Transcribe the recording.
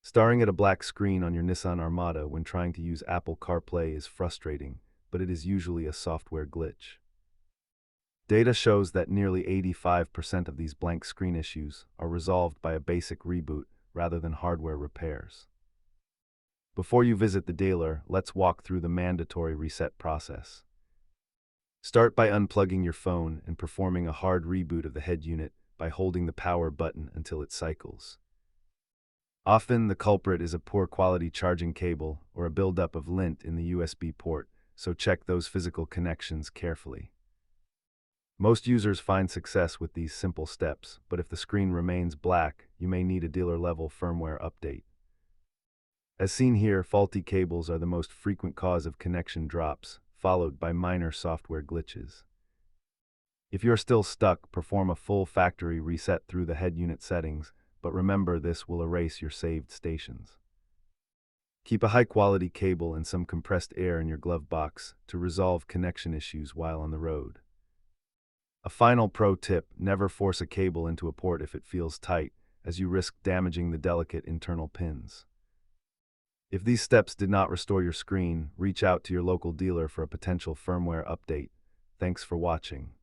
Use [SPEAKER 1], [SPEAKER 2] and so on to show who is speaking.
[SPEAKER 1] Staring at a black screen on your Nissan Armada when trying to use Apple CarPlay is frustrating, but it is usually a software glitch. Data shows that nearly 85% of these blank screen issues are resolved by a basic reboot rather than hardware repairs. Before you visit the dealer, let's walk through the mandatory reset process. Start by unplugging your phone and performing a hard reboot of the head unit by holding the power button until it cycles. Often, the culprit is a poor quality charging cable or a buildup of lint in the USB port, so check those physical connections carefully. Most users find success with these simple steps, but if the screen remains black, you may need a dealer-level firmware update. As seen here, faulty cables are the most frequent cause of connection drops, followed by minor software glitches. If you're still stuck, perform a full factory reset through the head unit settings, but remember this will erase your saved stations. Keep a high-quality cable and some compressed air in your glove box to resolve connection issues while on the road. A final pro tip: never force a cable into a port if it feels tight, as you risk damaging the delicate internal pins. If these steps did not restore your screen, reach out to your local dealer for a potential firmware update. Thanks for watching.